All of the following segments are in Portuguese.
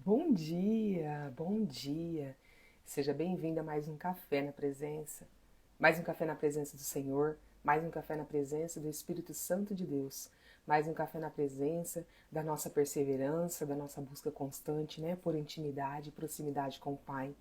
Bom dia, bom dia. Seja bem-vindo a mais um café na presença. Mais um café na presença do Senhor, mais um café na presença do Espírito Santo de Deus, mais um café na presença da nossa perseverança, da nossa busca constante, né, por intimidade, proximidade com o Pai.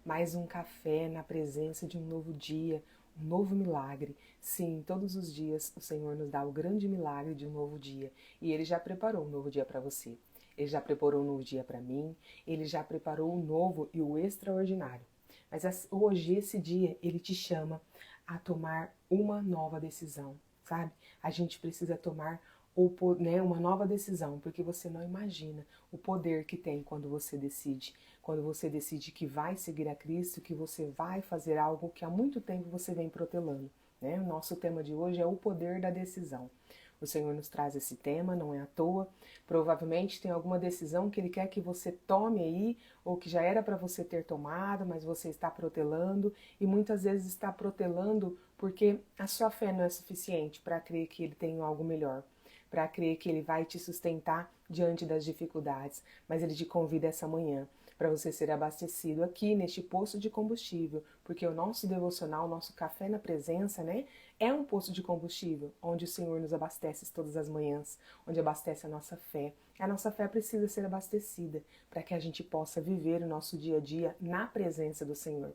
Mais um café na presença de um novo dia, um novo milagre. Sim, todos os dias o Senhor nos dá o grande milagre de um novo dia e Ele já preparou um novo dia para você. Ele já preparou um novo dia para mim, Ele já preparou o novo e o extraordinário. Mas hoje, esse dia, Ele te chama a tomar uma nova decisão, sabe? A gente precisa tomar uma nova decisão, porque você não imagina o poder que tem quando você decide. Quando você decide que vai seguir a Cristo, que você vai fazer algo que há muito tempo você vem protelando. Né? O nosso tema de hoje é o poder da decisão. O Senhor nos traz esse tema, não é à toa. Provavelmente tem alguma decisão que Ele quer que você tome aí, ou que já era para você ter tomado, mas você está protelando, e muitas vezes está protelando porque a sua fé não é suficiente para crer que Ele tem algo melhor, para crer que Ele vai te sustentar diante das dificuldades. Mas Ele te convida essa manhã para você ser abastecido aqui neste posto de combustível, porque o nosso devocional, o nosso café na presença, né, é um posto de combustível, onde o Senhor nos abastece todas as manhãs, onde abastece a nossa fé. A nossa fé precisa ser abastecida para que a gente possa viver o nosso dia a dia na presença do Senhor.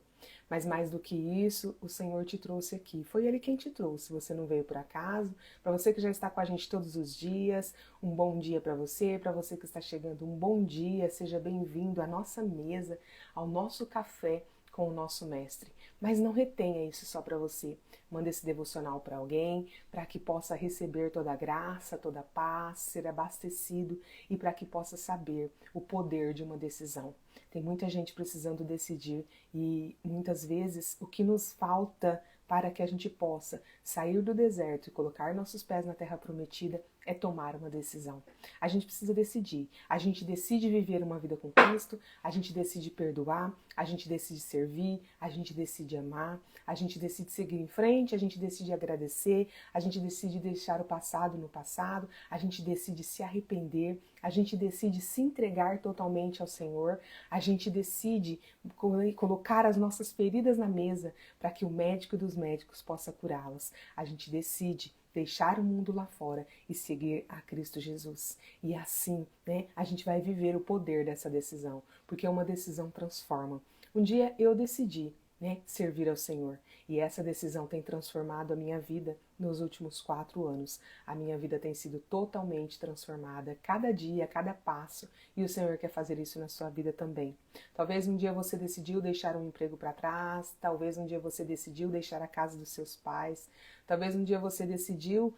Mas mais do que isso, o Senhor te trouxe aqui. Foi Ele quem te trouxe. Você não veio por acaso. Para você que já está com a gente todos os dias, um bom dia para você. Para você que está chegando, um bom dia. Seja bem-vindo à nossa mesa, ao nosso café com o nosso mestre. Mas não retenha isso só para você. Manda esse devocional para alguém, para que possa receber toda a graça, toda a paz, ser abastecido e para que possa saber o poder de uma decisão. Tem muita gente precisando decidir e muitas vezes o que nos falta para que a gente possa sair do deserto e colocar nossos pés na terra prometida é tomar uma decisão. A gente precisa decidir. A gente decide viver uma vida com Cristo, a gente decide perdoar, a gente decide servir, a gente decide amar, a gente decide seguir em frente, a gente decide agradecer, a gente decide deixar o passado no passado, a gente decide se arrepender, a gente decide se entregar totalmente ao Senhor, a gente decide colocar as nossas feridas na mesa para que o médico dos médicos possa curá-las. A gente decide deixar o mundo lá fora e seguir a Cristo Jesus. E assim, né, a gente vai viver o poder dessa decisão, porque uma decisão transforma. Um dia eu decidi, né, servir ao Senhor, e essa decisão tem transformado a minha vida nos últimos 4 anos. A minha vida tem sido totalmente transformada, cada dia, cada passo, e o Senhor quer fazer isso na sua vida também. Talvez um dia você decidiu deixar um emprego para trás, talvez um dia você decidiu deixar a casa dos seus pais, talvez um dia você decidiu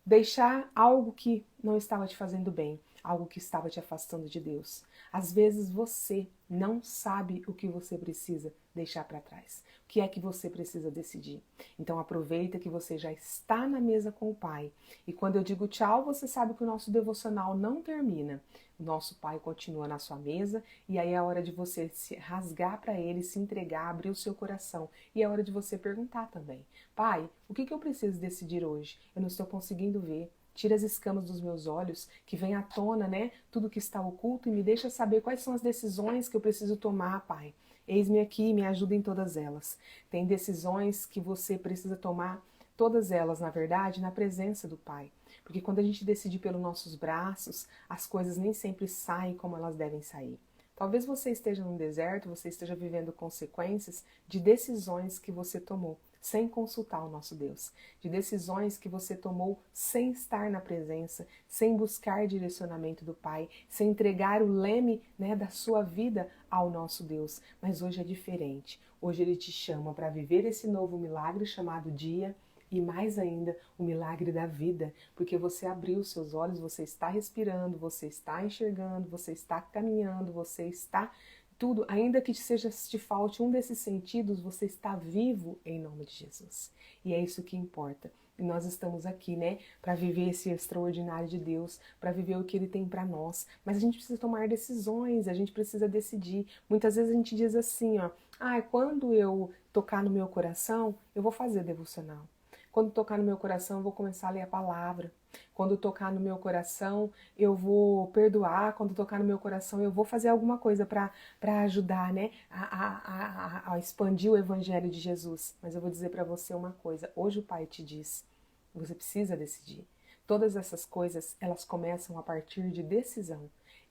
deixar algo que não estava te fazendo bem, algo que estava te afastando de Deus. Às vezes você não sabe o que você precisa deixar para trás. O que é que você precisa decidir? Então aproveita que você já está na mesa com o Pai. E quando eu digo tchau, você sabe que o nosso devocional não termina. O nosso Pai continua na sua mesa e aí é a hora de você se rasgar para Ele, se entregar, abrir o seu coração. E é hora de você perguntar também: Pai, o que eu preciso decidir hoje? Eu não estou conseguindo ver. Tira as escamas dos meus olhos, que vem à tona, né, tudo que está oculto e me deixa saber quais são as decisões que eu preciso tomar, Pai. Eis-me aqui, me ajuda em todas elas. Tem decisões que você precisa tomar, todas elas, na verdade, na presença do Pai. Porque quando a gente decide pelos nossos braços, as coisas nem sempre saem como elas devem sair. Talvez você esteja num deserto, você esteja vivendo consequências de decisões que você tomou sem consultar o nosso Deus, de decisões que você tomou sem estar na presença, sem buscar direcionamento do Pai, sem entregar o leme, né, da sua vida ao nosso Deus. Mas hoje é diferente. Hoje Ele te chama para viver esse novo milagre chamado dia e mais ainda o milagre da vida, porque você abriu seus olhos, você está respirando, você está enxergando, você está caminhando, você está tudo, ainda que te falte um desses sentidos, você está vivo em nome de Jesus. E é isso que importa. E nós estamos aqui, né, para viver esse extraordinário de Deus, para viver o que Ele tem para nós. Mas a gente precisa tomar decisões, a gente precisa decidir. Muitas vezes a gente diz assim, ó, quando eu tocar no meu coração, eu vou fazer devocional. Quando tocar no meu coração, eu vou começar a ler a palavra. Quando tocar no meu coração, eu vou perdoar. Quando tocar no meu coração, eu vou fazer alguma coisa para ajudar, né, a expandir o evangelho de Jesus. Mas eu vou dizer para você uma coisa. Hoje o Pai te diz, você precisa decidir. Todas essas coisas, elas começam a partir de decisão.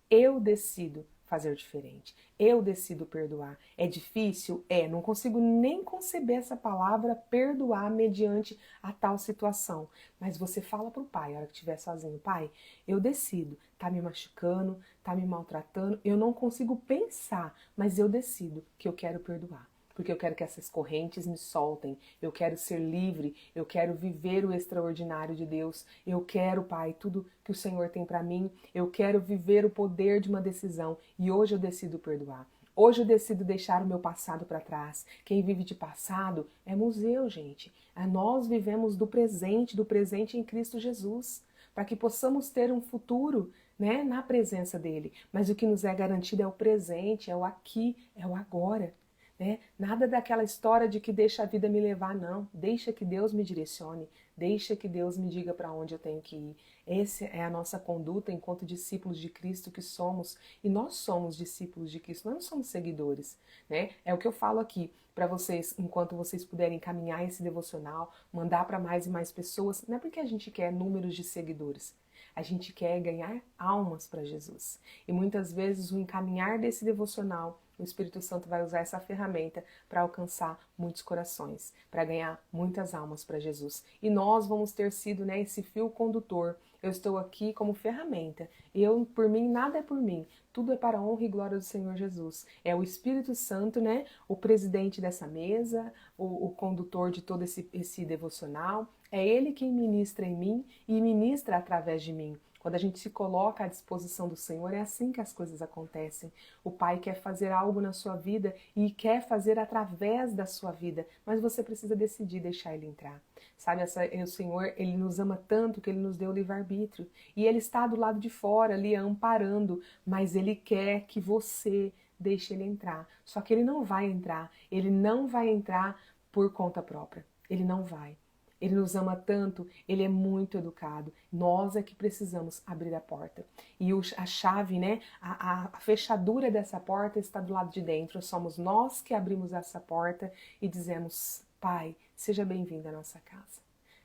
Eu decido fazer diferente. Eu decido perdoar. É difícil? É. Não consigo nem conceber essa palavra perdoar mediante a tal situação. Mas você fala pro pai, a hora que estiver sozinho, pai, eu decido. Tá me machucando, tá me maltratando. Eu não consigo pensar, mas eu decido que eu quero perdoar. Porque eu quero que essas correntes me soltem, eu quero ser livre, eu quero viver o extraordinário de Deus, eu quero, Pai, tudo que o Senhor tem para mim, eu quero viver o poder de uma decisão e hoje eu decido perdoar. Hoje eu decido deixar o meu passado para trás. Quem vive de passado é museu, gente. Nós vivemos do presente em Cristo Jesus, para que possamos ter um futuro, né, na presença dele. Mas o que nos é garantido é o presente, é o aqui, é o agora. Né? Nada daquela história de que deixa a vida me levar, não. Deixa que Deus me direcione, deixa que Deus me diga para onde eu tenho que ir. Essa é a nossa conduta enquanto discípulos de Cristo que somos. E nós somos discípulos de Cristo, nós não somos seguidores. Né? É o que eu falo aqui para vocês, enquanto vocês puderem caminhar esse devocional, mandar para mais e mais pessoas. Não é porque a gente quer números de seguidores. A gente quer ganhar almas para Jesus. E muitas vezes o encaminhar desse devocional, o Espírito Santo vai usar essa ferramenta para alcançar muitos corações, para ganhar muitas almas para Jesus. E nós vamos ter sido, né, esse fio condutor. Eu estou aqui como ferramenta. Eu, por mim, nada é por mim. Tudo é para a honra e glória do Senhor Jesus. É o Espírito Santo, né, o presidente dessa mesa, o condutor de todo esse devocional. É Ele quem ministra em mim e ministra através de mim. Quando a gente se coloca à disposição do Senhor, é assim que as coisas acontecem. O Pai quer fazer algo na sua vida e quer fazer através da sua vida, mas você precisa decidir deixar Ele entrar. Sabe, o Senhor, Ele nos ama tanto que Ele nos deu o livre-arbítrio. E Ele está do lado de fora, ali, amparando, mas Ele quer que você deixe Ele entrar. Só que Ele não vai entrar. Ele não vai entrar por conta própria. Ele não vai. Ele nos ama tanto, ele é muito educado. Nós é que precisamos abrir a porta. E a chave, né? A fechadura dessa porta está do lado de dentro. Somos nós que abrimos essa porta e dizemos: Pai, seja bem-vindo à nossa casa.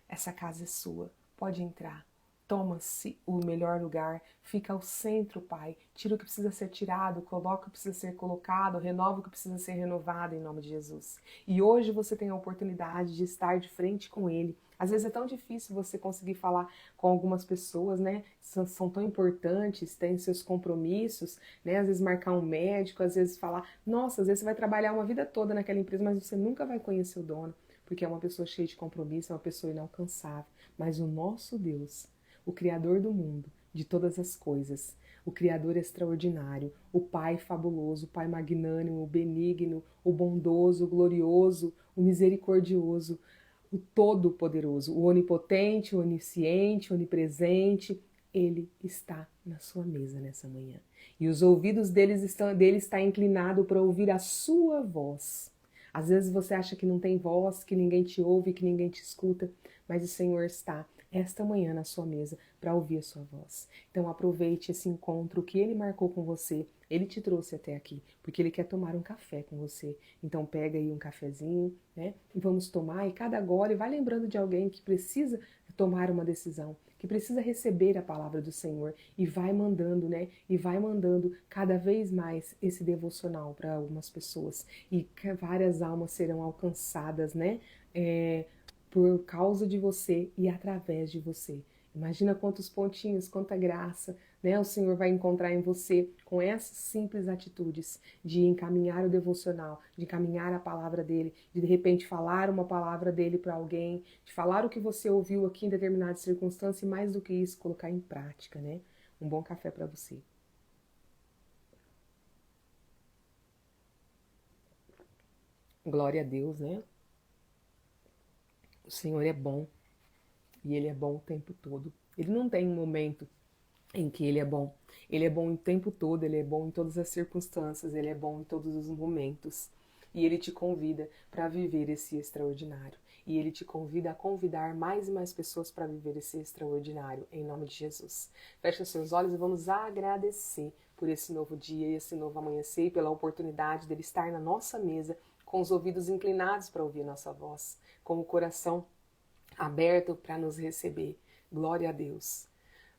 Essa casa é sua. Pode entrar. Toma-se o melhor lugar, fica ao centro, Pai. Tira o que precisa ser tirado, coloca o que precisa ser colocado, renova o que precisa ser renovado em nome de Jesus. E hoje você tem a oportunidade de estar de frente com Ele. Às vezes é tão difícil você conseguir falar com algumas pessoas, né? São tão importantes, têm seus compromissos, né? Às vezes marcar um médico, às vezes falar, nossa, às vezes você vai trabalhar uma vida toda naquela empresa, mas você nunca vai conhecer o dono, porque é uma pessoa cheia de compromisso, é uma pessoa inalcançável. Mas o nosso Deus, o Criador do mundo, de todas as coisas, o Criador extraordinário, o Pai fabuloso, o Pai magnânimo, o benigno, o bondoso, o glorioso, o misericordioso, o todo-poderoso, o onipotente, o onisciente, o onipresente, Ele está na sua mesa nessa manhã. E os ouvidos dele está inclinado para ouvir a sua voz. Às vezes você acha que não tem voz, que ninguém te ouve, que ninguém te escuta, mas o Senhor está esta manhã na sua mesa para ouvir a sua voz. Então aproveite esse encontro que Ele marcou com você. Ele te trouxe até aqui, porque Ele quer tomar um café com você. Então pega aí um cafezinho, né? E vamos tomar, e cada gole vai lembrando de alguém que precisa tomar uma decisão, que precisa receber a palavra do Senhor e vai mandando, né? E vai mandando cada vez mais esse devocional para algumas pessoas e várias almas serão alcançadas, né? Por causa de você e através de você. Imagina quantos pontinhos, quanta graça, né, o Senhor vai encontrar em você com essas simples atitudes de encaminhar o devocional, de encaminhar a palavra dele, de repente falar uma palavra dele para alguém, de falar o que você ouviu aqui em determinada circunstância e mais do que isso, colocar em prática, né? Um bom café para você. Glória a Deus, né? O Senhor é bom e Ele é bom o tempo todo. Ele não tem um momento em que Ele é bom. Ele é bom o tempo todo, Ele é bom em todas as circunstâncias, Ele é bom em todos os momentos. E Ele te convida para viver esse extraordinário. e Ele te convida a convidar mais e mais pessoas para viver esse extraordinário, em nome de Jesus. Feche os seus olhos e vamos agradecer por esse novo dia e esse novo amanhecer e pela oportunidade dele estar na nossa mesa, com os ouvidos inclinados para ouvir nossa voz, com o coração aberto para nos receber. Glória a Deus.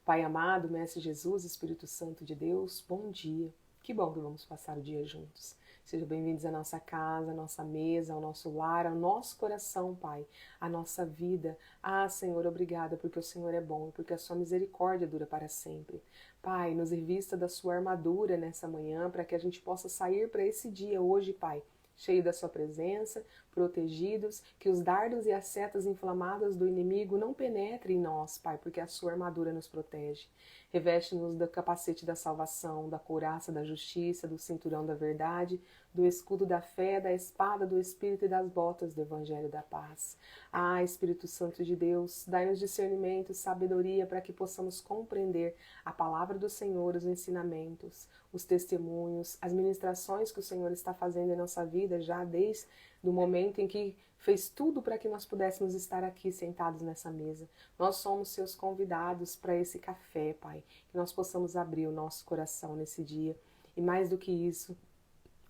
Pai amado, Mestre Jesus, Espírito Santo de Deus, bom dia. Que bom que vamos passar o dia juntos. Sejam bem-vindos à nossa casa, à nossa mesa, ao nosso lar, ao nosso coração, Pai, à nossa vida. Ah, Senhor, obrigada, porque o Senhor é bom e porque a sua misericórdia dura para sempre. Pai, nos revista da sua armadura nessa manhã, para que a gente possa sair para esse dia hoje, Pai, cheio da sua presença, protegidos, que os dardos e as setas inflamadas do inimigo não penetrem em nós, Pai, porque a sua armadura nos protege. Reveste-nos do capacete da salvação, da couraça da justiça, do cinturão da verdade, do escudo da fé, da espada do Espírito e das botas do Evangelho da paz. Ah, Espírito Santo de Deus, dai-nos discernimento, sabedoria para que possamos compreender a palavra do Senhor, os ensinamentos, os testemunhos, as ministrações que o Senhor está fazendo em nossa vida já desde o momento em que fez tudo para que nós pudéssemos estar aqui sentados nessa mesa. Nós somos seus convidados para esse café, Pai, que nós possamos abrir o nosso coração nesse dia e mais do que isso,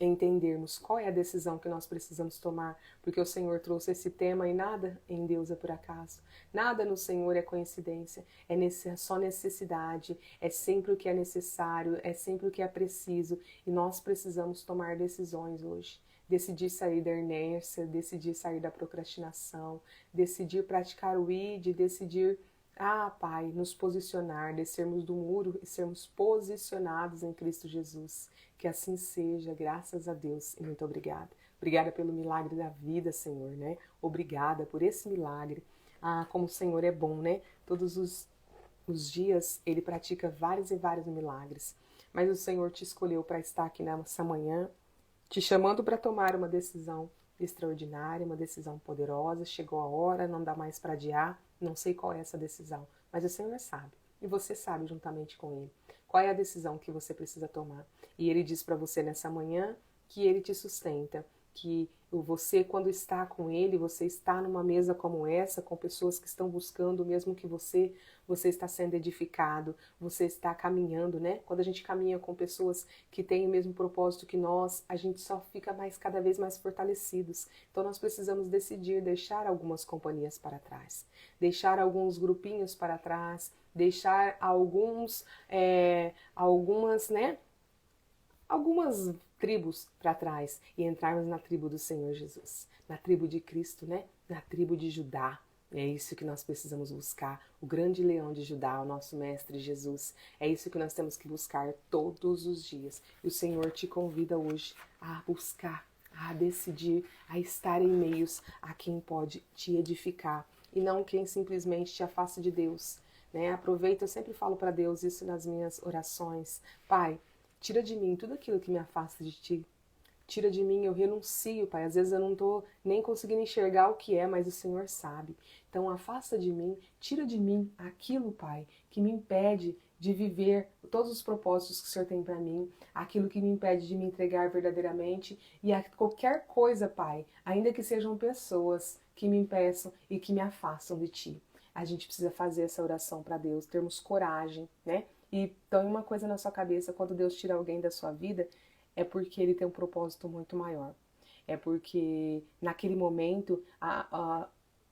entendermos qual é a decisão que nós precisamos tomar, porque o Senhor trouxe esse tema e nada em Deus é por acaso, nada no Senhor é coincidência, é só necessidade, é sempre o que é necessário, é sempre o que é preciso e nós precisamos tomar decisões hoje. Decidir sair da inércia, decidir sair da procrastinação, decidir praticar o ID, decidir, Pai, nos posicionar, descermos do muro e sermos posicionados em Cristo Jesus. Que assim seja, graças a Deus e muito obrigada. Obrigada pelo milagre da vida, Senhor, né? Obrigada por esse milagre. Como o Senhor é bom, né? Todos os dias Ele pratica vários e vários milagres. Mas o Senhor te escolheu para estar aqui nessa manhã, te chamando para tomar uma decisão extraordinária, uma decisão poderosa. Chegou a hora, não dá mais para adiar. Não sei qual é essa decisão, mas o Senhor sabe. E você sabe juntamente com Ele. Qual é a decisão que você precisa tomar? E Ele diz para você nessa manhã que Ele te sustenta. Que você, quando está com Ele, você está numa mesa como essa, com pessoas que estão buscando o mesmo que você está sendo edificado, você está caminhando, né? Quando a gente caminha com pessoas que têm o mesmo propósito que nós, a gente só fica cada vez mais fortalecidos. Então nós precisamos decidir deixar algumas companhias para trás, deixar alguns grupinhos para trás, deixar algumas tribos para trás e entrarmos na tribo do Senhor Jesus, na tribo de Cristo, né? Na tribo de Judá. É isso que nós precisamos buscar, o grande leão de Judá, o nosso mestre Jesus. É isso que nós temos que buscar todos os dias. E o Senhor te convida hoje a buscar, a decidir, a estar em meios a quem pode te edificar e não quem simplesmente te afasta de Deus, né? Aproveita, eu sempre falo para Deus isso nas minhas orações. Pai, tira de mim tudo aquilo que me afasta de Ti. Tira de mim, eu renuncio, Pai. Às vezes eu não estou nem conseguindo enxergar o que é, mas o Senhor sabe. Então afasta de mim, tira de mim aquilo, Pai, que me impede de viver todos os propósitos que o Senhor tem para mim, aquilo que me impede de me entregar verdadeiramente e qualquer coisa, Pai, ainda que sejam pessoas que me impeçam e que me afastam de Ti. A gente precisa fazer essa oração para Deus, termos coragem, né? E põe uma coisa na sua cabeça, quando Deus tira alguém da sua vida, é porque Ele tem um propósito muito maior. É porque naquele momento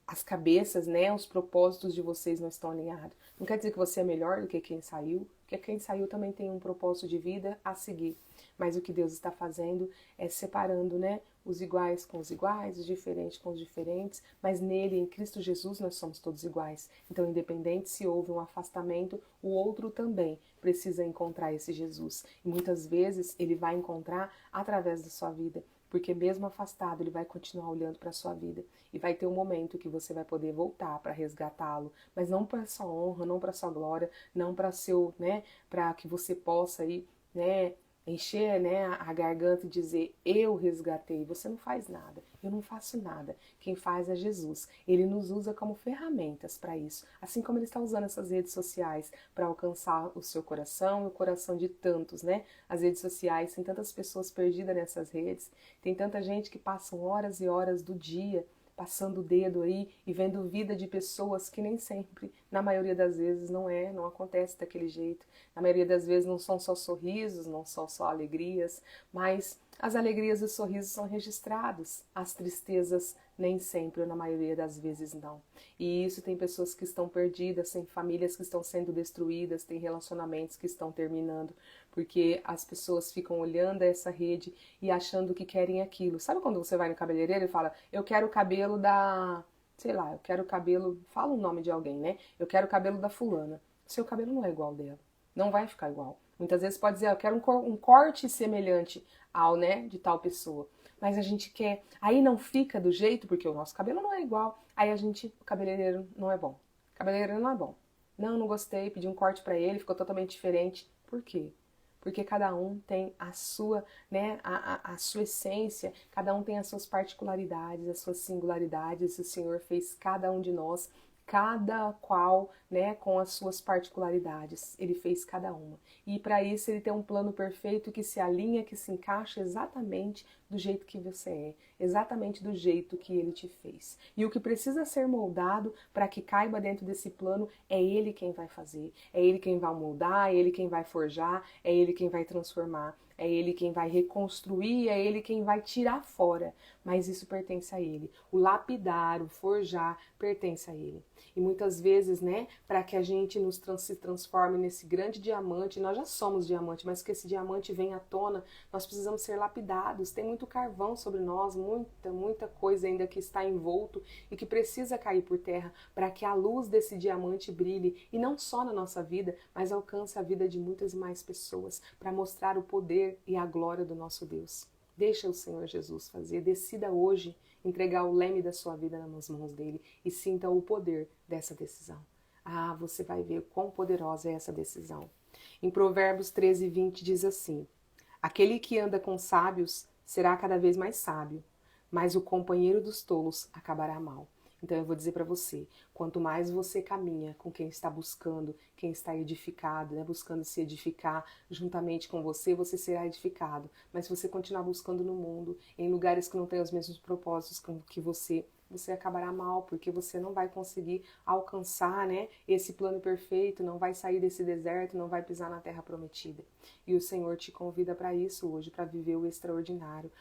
as cabeças, né, os propósitos de vocês não estão alinhados. Não quer dizer que você é melhor do que quem saiu, porque quem saiu também tem um propósito de vida a seguir. Mas o que Deus está fazendo é separando, né, os iguais com os iguais, os diferentes com os diferentes, mas nele, em Cristo Jesus, nós somos todos iguais. Então, independente se houve um afastamento, o outro também precisa encontrar esse Jesus. E muitas vezes ele vai encontrar através da sua vida, porque mesmo afastado, ele vai continuar olhando para a sua vida. E vai ter um momento que você vai poder voltar para resgatá-lo, mas não para sua honra, não para sua glória, não para seu, né, para que você possa ir, né, encher, né, a garganta e dizer, eu resgatei. Você não faz nada, eu não faço nada. Quem faz é Jesus. Ele nos usa como ferramentas para isso. Assim como Ele está usando essas redes sociais para alcançar o seu coração e o coração de tantos, né? As redes sociais, tem tantas pessoas perdidas nessas redes, tem tanta gente que passam horas e horas do dia passando o dedo aí e vendo vida de pessoas que nem sempre, na maioria das vezes, não acontece daquele jeito. Na maioria das vezes não são só sorrisos, não são só alegrias, mas as alegrias e os sorrisos são registrados, as tristezas nem sempre, ou na maioria das vezes não. E isso tem pessoas que estão perdidas, tem famílias que estão sendo destruídas, tem relacionamentos que estão terminando, porque as pessoas ficam olhando essa rede e achando que querem aquilo. Sabe quando você vai no cabeleireiro e fala, eu quero o cabelo da... sei lá, eu quero o cabelo... fala o nome de alguém, né? Eu quero o cabelo da fulana. Seu cabelo não é igual dela. Não vai ficar igual. Muitas vezes pode dizer, eu quero um corte semelhante ao, né, de tal pessoa. Mas a gente quer, aí não fica do jeito, porque o nosso cabelo não é igual. Aí o cabeleireiro não é bom. O cabeleireiro não é bom. Não gostei, pedi um corte pra ele, ficou totalmente diferente. Por quê? Porque cada um tem a sua, né, a sua essência, cada um tem as suas particularidades, as suas singularidades. O Senhor fez cada um de nós, cada qual, né, com as suas particularidades. Ele fez cada uma. E para isso ele tem um plano perfeito que se alinha, que se encaixa exatamente do jeito que você é, exatamente do jeito que ele te fez. E o que precisa ser moldado para que caiba dentro desse plano é ele quem vai fazer, é ele quem vai moldar, é ele quem vai forjar, é ele quem vai transformar. É ele quem vai reconstruir, é ele quem vai tirar fora, mas isso pertence a ele. O lapidar, o forjar, pertence a ele. E muitas vezes, né, para que a gente se transforme nesse grande diamante, nós já somos diamante, mas que esse diamante venha à tona, nós precisamos ser lapidados. Tem muito carvão sobre nós, muita coisa ainda que está envolto e que precisa cair por terra para que a luz desse diamante brilhe, e não só na nossa vida, mas alcance a vida de muitas e mais pessoas, para mostrar o poder e a glória do nosso Deus. Deixa o Senhor Jesus fazer, decida hoje entregar o leme da sua vida nas mãos dele e sinta o poder dessa decisão. Ah, você vai ver quão poderosa é essa decisão. Em Provérbios 13:20 diz assim: aquele que anda com sábios será cada vez mais sábio, mas o companheiro dos tolos acabará mal. Então eu vou dizer para você, quanto mais você caminha com quem está buscando, quem está edificado, né, buscando se edificar juntamente com você, você será edificado. Mas se você continuar buscando no mundo, em lugares que não têm os mesmos propósitos que você acabará mal, porque você não vai conseguir alcançar, né, esse plano perfeito, não vai sair desse deserto, não vai pisar na terra prometida. E o Senhor te convida para isso hoje, para viver o extraordinário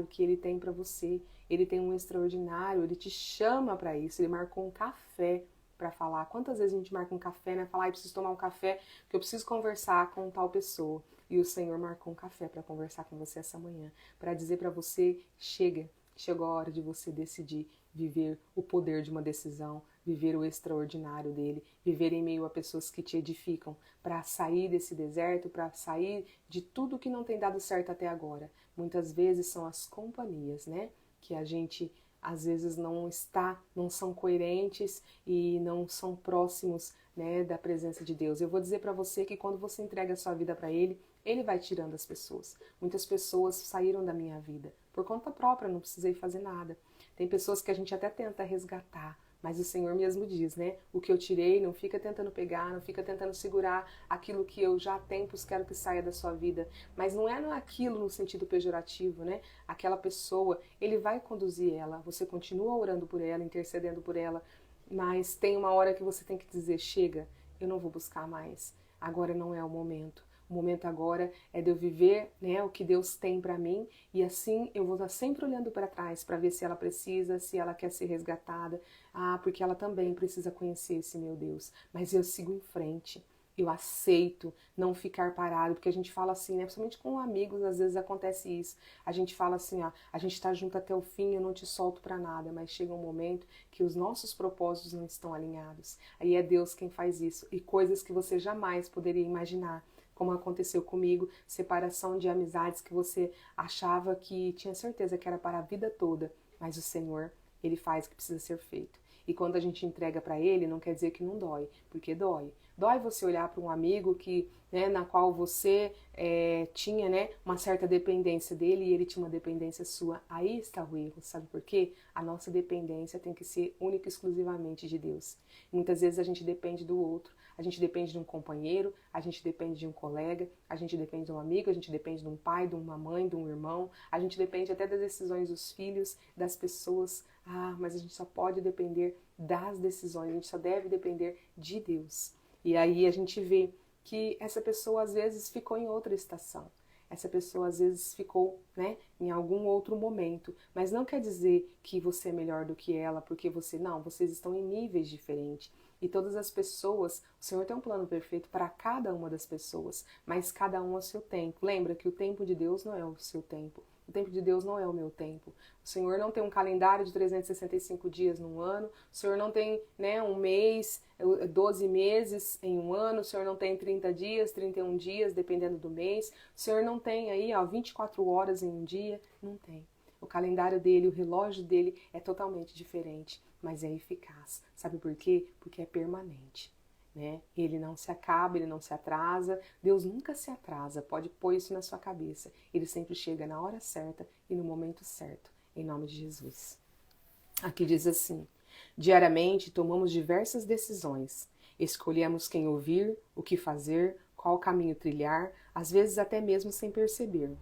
que Ele tem para você. Ele tem um extraordinário, Ele te chama para isso, Ele marcou um café para falar. Quantas vezes a gente marca um café, né? Falar, eu preciso tomar um café, porque eu preciso conversar com tal pessoa. E o Senhor marcou um café para conversar com você essa manhã, para dizer para você, chegou a hora de você decidir viver o poder de uma decisão, viver o extraordinário dele, viver em meio a pessoas que te edificam, para sair desse deserto, para sair de tudo que não tem dado certo até agora. Muitas vezes são as companhias, né? Que a gente às vezes não são coerentes e não são próximos, né, da presença de Deus. Eu vou dizer para você que quando você entrega a sua vida para Ele, Ele vai tirando as pessoas. Muitas pessoas saíram da minha vida por conta própria, não precisei fazer nada. Tem pessoas que a gente até tenta resgatar, mas o Senhor mesmo diz, né? O que eu tirei, não fica tentando pegar, não fica tentando segurar aquilo que eu já há tempos quero que saia da sua vida. Mas não é aquilo no sentido pejorativo, né? Aquela pessoa, Ele vai conduzir ela. Você continua orando por ela, intercedendo por ela, mas tem uma hora que você tem que dizer, chega, eu não vou buscar mais. Agora não é o momento. O momento agora é de eu viver, né, o que Deus tem para mim, e assim eu vou estar sempre olhando para trás para ver se ela precisa, se ela quer ser resgatada. Ah, porque ela também precisa conhecer esse meu Deus. Mas eu sigo em frente. Eu aceito não ficar parado, porque a gente fala assim, né? Principalmente com amigos, às vezes acontece isso. A gente fala assim, ó, a gente tá junto até o fim, eu não te solto para nada, mas chega um momento que os nossos propósitos não estão alinhados. Aí é Deus quem faz isso, e coisas que você jamais poderia imaginar. Como aconteceu comigo, separação de amizades que você achava que tinha certeza que era para a vida toda, mas o Senhor, Ele faz o que precisa ser feito. E quando a gente entrega para Ele, não quer dizer que não dói, porque dói. Dói você olhar para um amigo que, né, na qual você tinha, né, uma certa dependência dele e ele tinha uma dependência sua. Aí está o erro, sabe por quê? A nossa dependência tem que ser única e exclusivamente de Deus. Muitas vezes a gente depende do outro. a gente depende de um companheiro, a gente depende de um colega, a gente depende de um amigo, a gente depende de um pai, de uma mãe, de um irmão, a gente depende até das decisões dos filhos, das pessoas. Mas a gente só pode depender das decisões, a gente só deve depender de Deus. E aí a gente vê que essa pessoa às vezes ficou em outra estação. Essa pessoa às vezes ficou, em algum outro momento, mas não quer dizer que você é melhor do que ela, porque vocês estão em níveis diferentes. E todas as pessoas, o Senhor tem um plano perfeito para cada uma das pessoas, mas cada um ao seu tempo. Lembra que o tempo de Deus não é o seu tempo. O tempo de Deus não é o meu tempo. O Senhor não tem um calendário de 365 dias num ano. O Senhor não tem um mês, 12 meses em um ano. O Senhor não tem 30 dias, 31 dias, dependendo do mês. O Senhor não tem aí 24 horas em um dia. Não tem. O calendário dele, o relógio dele é totalmente diferente, mas é eficaz. Sabe por quê? Porque é permanente. Ele não se acaba, ele não se atrasa. Deus nunca se atrasa, pode pôr isso na sua cabeça. Ele sempre chega na hora certa e no momento certo, em nome de Jesus. Aqui diz assim: diariamente tomamos diversas decisões. Escolhemos quem ouvir, o que fazer, qual caminho trilhar, às vezes até mesmo sem perceber.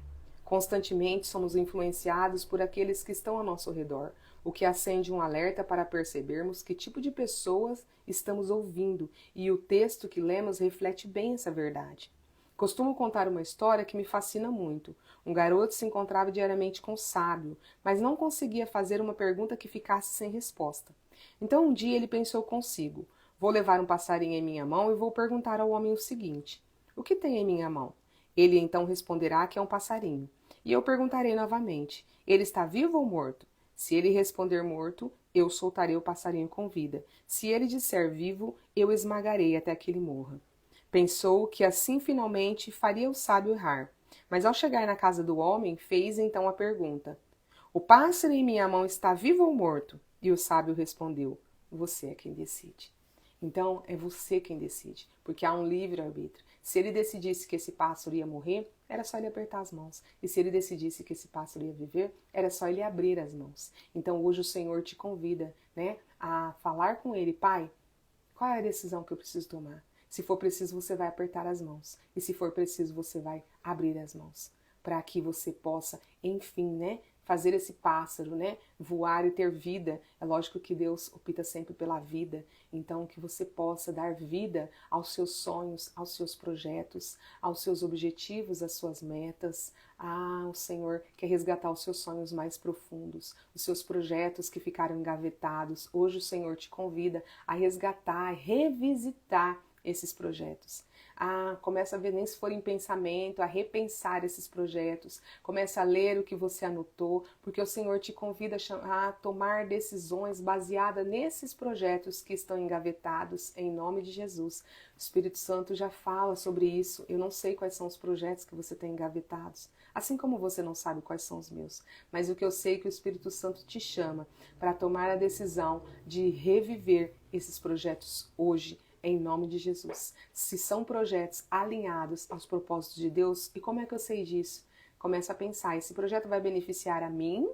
Constantemente somos influenciados por aqueles que estão ao nosso redor, o que acende um alerta para percebermos que tipo de pessoas estamos ouvindo, e o texto que lemos reflete bem essa verdade. Costumo contar uma história que me fascina muito. Um garoto se encontrava diariamente com um sábio, mas não conseguia fazer uma pergunta que ficasse sem resposta. Então um dia ele pensou consigo: vou levar um passarinho em minha mão e vou perguntar ao homem o seguinte: o que tem em minha mão? Ele então responderá que é um passarinho. E eu perguntarei novamente: ele está vivo ou morto? Se ele responder morto, eu soltarei o passarinho com vida. Se ele disser vivo, eu esmagarei até que ele morra. Pensou que assim finalmente faria o sábio errar. Mas ao chegar na casa do homem, fez então a pergunta: o pássaro em minha mão está vivo ou morto? E o sábio respondeu: você é quem decide. Então, é você quem decide, porque há um livre-arbítrio. Se ele decidisse que esse pássaro ia morrer, era só ele apertar as mãos. E se ele decidisse que esse pássaro ia viver, era só ele abrir as mãos. Então, hoje o Senhor te convida, a falar com ele: pai, qual é a decisão que eu preciso tomar? Se for preciso, você vai apertar as mãos. E se for preciso, você vai abrir as mãos. Para que você possa, enfim, fazer esse pássaro, voar e ter vida. É lógico que Deus opta sempre pela vida. Então, que você possa dar vida aos seus sonhos, aos seus projetos, aos seus objetivos, às suas metas. O Senhor quer resgatar os seus sonhos mais profundos, os seus projetos que ficaram engavetados. Hoje o Senhor te convida a resgatar, revisitar esses projetos. Começa a ver, nem se for em pensamento, a repensar esses projetos. Começa a ler o que você anotou, porque o Senhor te convida a tomar decisões baseadas nesses projetos que estão engavetados, em nome de Jesus. O Espírito Santo já fala sobre isso. Eu não sei quais são os projetos que você tem engavetados, assim como você não sabe quais são os meus. Mas o que eu sei é que o Espírito Santo te chama para tomar a decisão de reviver esses projetos hoje, em nome de Jesus. Se são projetos alinhados aos propósitos de Deus, e como é que eu sei disso? Começa a pensar: esse projeto vai beneficiar a mim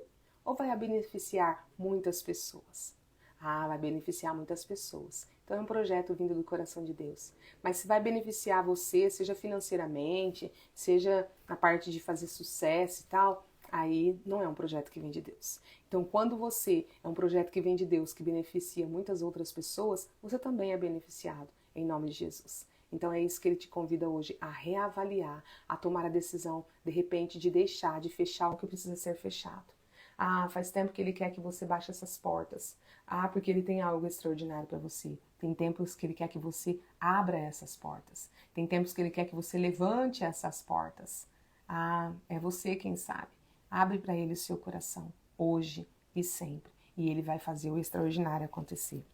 ou vai beneficiar muitas pessoas? Vai beneficiar muitas pessoas. Então é um projeto vindo do coração de Deus. Mas se vai beneficiar você, seja financeiramente, seja na parte de fazer sucesso e tal, aí não é um projeto que vem de Deus. Então, quando você é um projeto que vem de Deus, que beneficia muitas outras pessoas, você também é beneficiado, em nome de Jesus. Então, é isso que ele te convida hoje, a reavaliar, a tomar a decisão, de repente, de deixar, de fechar o que precisa ser fechado. Faz tempo que ele quer que você baixe essas portas. Porque ele tem algo extraordinário para você. Tem tempos que ele quer que você abra essas portas. Tem tempos que ele quer que você levante essas portas. É você quem sabe. Abre para ele o seu coração, hoje e sempre, e ele vai fazer o extraordinário acontecer.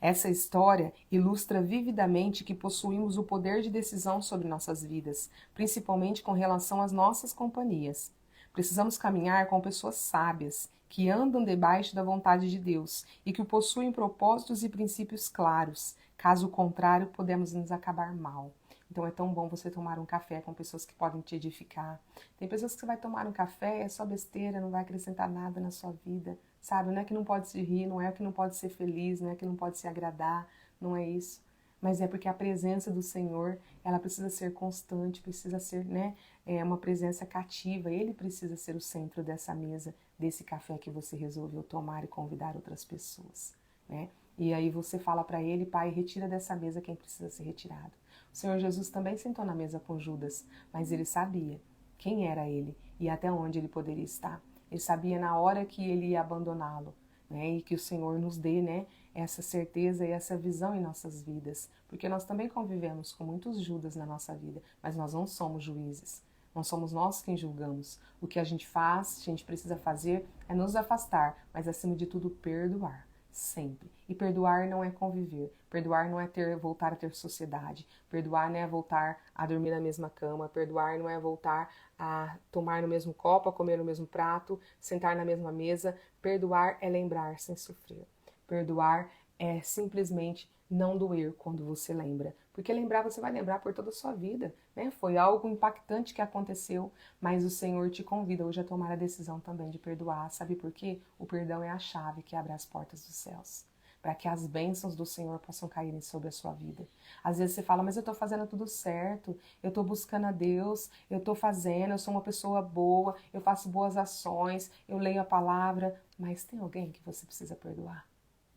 Essa história ilustra vividamente que possuímos o poder de decisão sobre nossas vidas, principalmente com relação às nossas companhias. Precisamos caminhar com pessoas sábias, que andam debaixo da vontade de Deus e que possuem propósitos e princípios claros. Caso contrário, podemos nos acabar mal. Então é tão bom você tomar um café com pessoas que podem te edificar. Tem pessoas que você vai tomar um café, é só besteira, não vai acrescentar nada na sua vida, sabe? Não é que não pode se rir, não é que não pode ser feliz, não é que não pode se agradar, não é isso. mas é porque a presença do Senhor, ela precisa ser constante, precisa ser, né, uma presença cativa. Ele precisa ser o centro dessa mesa, desse café que você resolveu tomar e convidar outras pessoas, né? E aí você fala para ele, Pai, retira dessa mesa quem precisa ser retirado. O Senhor Jesus também sentou na mesa com Judas, mas ele sabia quem era ele e até onde ele poderia estar. Ele sabia na hora que ele ia abandoná-lo, né? E que o Senhor nos dê, né, essa certeza e essa visão em nossas vidas, porque nós também convivemos com muitos Judas na nossa vida, mas nós não somos juízes. Não somos nós quem julgamos. O que a gente faz, a gente precisa fazer é nos afastar, mas acima de tudo perdoar. Sempre. E perdoar não é conviver. Perdoar não é voltar a ter sociedade. Perdoar não é voltar a dormir na mesma cama. Perdoar não é voltar a tomar no mesmo copo, a comer no mesmo prato, sentar na mesma mesa. Perdoar é lembrar sem sofrer. Perdoar é simplesmente não doer quando você lembra. Porque lembrar, você vai lembrar por toda a sua vida, né? Foi algo impactante que aconteceu, mas o Senhor te convida hoje a tomar a decisão também de perdoar. Sabe por quê? O perdão é a chave que abre as portas dos céus, para que as bênçãos do Senhor possam cair sobre a sua vida. Às vezes você fala, mas eu estou fazendo tudo certo, eu estou buscando a Deus, eu estou fazendo, eu sou uma pessoa boa, eu faço boas ações, eu leio a palavra, mas tem alguém que você precisa perdoar?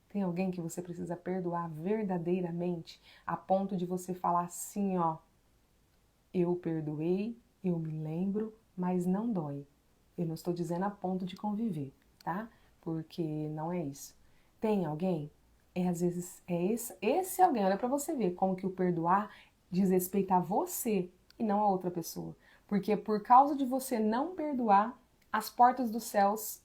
Tem alguém que você precisa perdoar verdadeiramente, a ponto de você falar assim, ó, eu perdoei, eu me lembro, mas não dói. Eu não estou dizendo a ponto de conviver, tá? Porque não é isso. Tem alguém? Às vezes é esse alguém, olha pra você ver como que o perdoar diz respeito a você e não a outra pessoa. Porque por causa de você não perdoar, as portas dos céus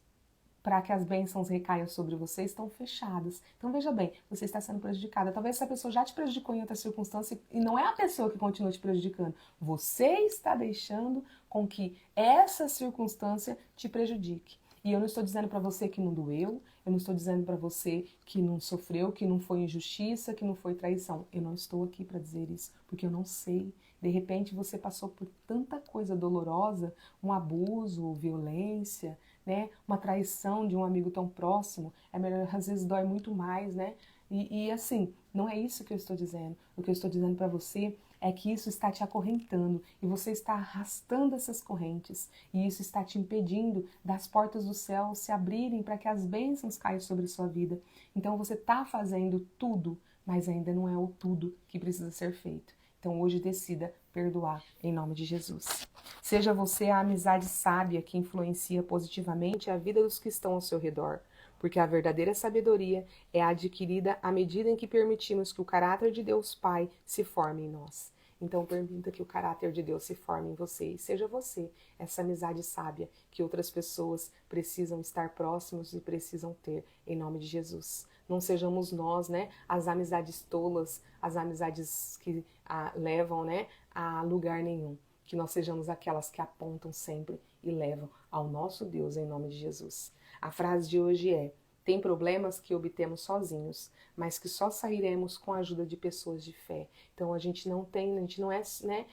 para que as bênçãos recaiam sobre você estão fechadas. Então veja bem, você está sendo prejudicada. Talvez essa pessoa já te prejudicou em outra circunstância e não é a pessoa que continua te prejudicando. Você está deixando com que essa circunstância te prejudique. E eu não estou dizendo para você que não doeu, eu não estou dizendo para você que não sofreu, que não foi injustiça, que não foi traição. Eu não estou aqui para dizer isso, porque eu não sei. De repente você passou por tanta coisa dolorosa, um abuso, violência, né? Uma traição de um amigo tão próximo, é melhor, às vezes dói muito mais, né? E assim, não é isso que eu estou dizendo. O que eu estou dizendo para você é que isso está te acorrentando e você está arrastando essas correntes e isso está te impedindo das portas do céu se abrirem para que as bênçãos caiam sobre a sua vida. Então você está fazendo tudo, mas ainda não é o tudo que precisa ser feito. Então hoje decida perdoar em nome de Jesus. Seja você a amizade sábia que influencia positivamente a vida dos que estão ao seu redor, porque a verdadeira sabedoria é adquirida à medida em que permitimos que o caráter de Deus Pai se forme em nós. Então permita que o caráter de Deus se forme em você e seja você essa amizade sábia que outras pessoas precisam estar próximos e precisam ter em nome de Jesus. Não sejamos nós, né, as amizades tolas, as amizades que levam, né, a lugar nenhum. Que nós sejamos aquelas que apontam sempre e levam ao nosso Deus em nome de Jesus. A frase de hoje é: tem problemas que obtemos sozinhos, mas que só sairemos com a ajuda de pessoas de fé. Então a gente não é, né?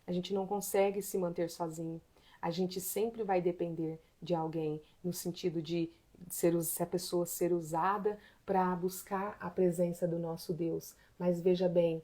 A gente não consegue se manter sozinho. A gente sempre vai depender de alguém no sentido de se a pessoa ser usada para buscar a presença do nosso Deus. Mas veja bem,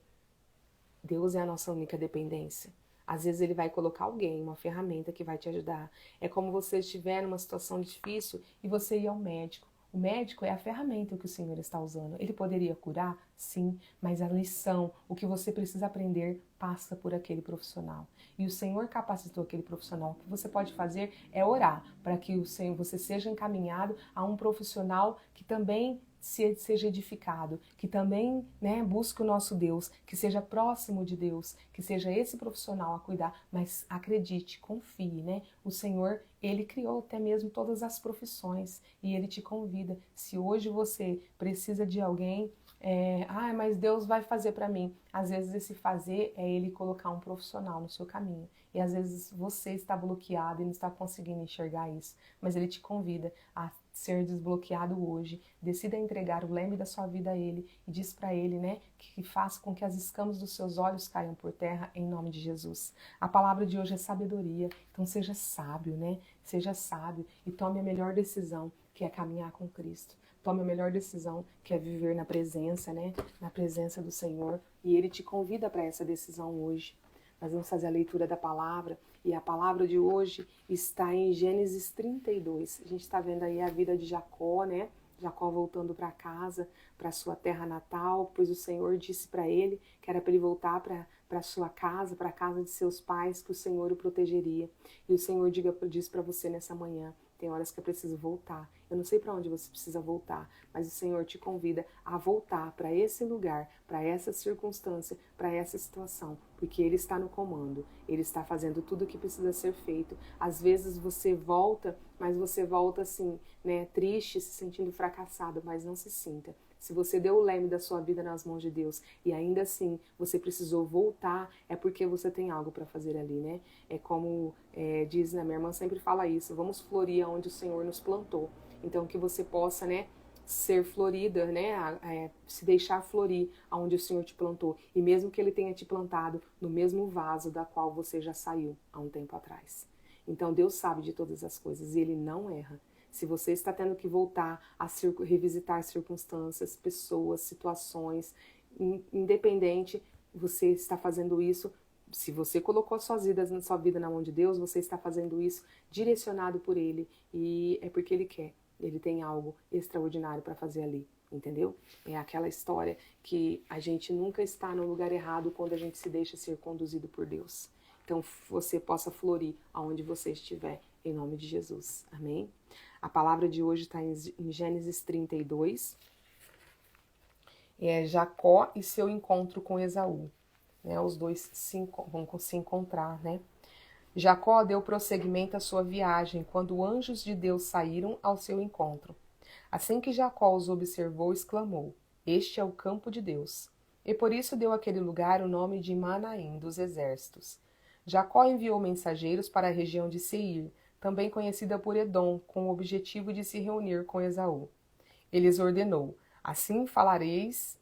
Deus é a nossa única dependência. Às vezes ele vai colocar alguém, uma ferramenta que vai te ajudar. É como você estiver numa situação difícil e você ir ao médico. O médico é a ferramenta que o Senhor está usando. Ele poderia curar? Sim, mas a lição, o que você precisa aprender, passa por aquele profissional. E o Senhor capacitou aquele profissional. O que você pode fazer é orar para que o Senhor, você seja encaminhado a um profissional que também seja edificado, que também, né, busque o nosso Deus, que seja próximo de Deus, que seja esse profissional a cuidar, mas acredite, confie, né? O Senhor, Ele criou até mesmo todas as profissões e Ele te convida. Se hoje você precisa de alguém, mas Deus vai fazer para mim. Às vezes esse fazer é Ele colocar um profissional no seu caminho. E às vezes você está bloqueado e não está conseguindo enxergar isso. Mas Ele te convida a ser desbloqueado hoje. Decida entregar o leme da sua vida a Ele e diz para Ele, né, que faça com que as escamas dos seus olhos caiam por terra em nome de Jesus. A palavra de hoje é sabedoria. Então seja sábio, né? Seja sábio e tome a melhor decisão, que é caminhar com Cristo. tome a melhor decisão, que é viver na presença, né? Na presença do Senhor. E Ele te convida para essa decisão hoje. Nós vamos fazer a leitura da palavra. E a palavra de hoje está em Gênesis 32. A gente está vendo aí a vida de Jacó, né? Jacó voltando para casa, para sua terra natal, pois o Senhor disse para ele que era para ele voltar para sua casa, para a casa de seus pais, que o Senhor o protegeria. E o Senhor diz para você nessa manhã: tem horas que é preciso voltar. Eu não sei para onde você precisa voltar, mas o Senhor te convida a voltar para esse lugar, para essa circunstância, para essa situação, porque Ele está no comando. Ele está fazendo tudo o que precisa ser feito. Às vezes você volta, mas você volta assim, né, triste, se sentindo fracassado, mas não se sinta. Se você deu o leme da sua vida nas mãos de Deus e ainda assim você precisou voltar, é porque você tem algo para fazer ali, né? É como diz, né, minha irmã sempre fala isso: vamos florir onde o Senhor nos plantou. Então que você possa, né, ser florida, né, se deixar florir aonde o Senhor te plantou. E mesmo que Ele tenha te plantado no mesmo vaso da qual você já saiu há um tempo atrás. Então Deus sabe de todas as coisas e Ele não erra. Se você está tendo que voltar a revisitar circunstâncias, pessoas, situações, independente, você está fazendo isso. Se você colocou sua vida na mão de Deus, você está fazendo isso direcionado por Ele. E é porque Ele quer. Ele tem algo extraordinário para fazer ali, entendeu? É aquela história que a gente nunca está no lugar errado quando a gente se deixa ser conduzido por Deus. Então, você possa florir aonde você estiver, em nome de Jesus. Amém? A palavra de hoje está em Gênesis 32. É Jacó e seu encontro com Esaú. Né? Os dois vão se encontrar, né? Jacó deu prosseguimento à sua viagem quando anjos de Deus saíram ao seu encontro. Assim que Jacó os observou, exclamou: Este é o campo de Deus. E por isso deu àquele lugar o nome de Manaim dos exércitos. Jacó enviou mensageiros para a região de Seir, também conhecida por Edom, com o objetivo de se reunir com Esaú. Ele lhes ordenou: Assim falareis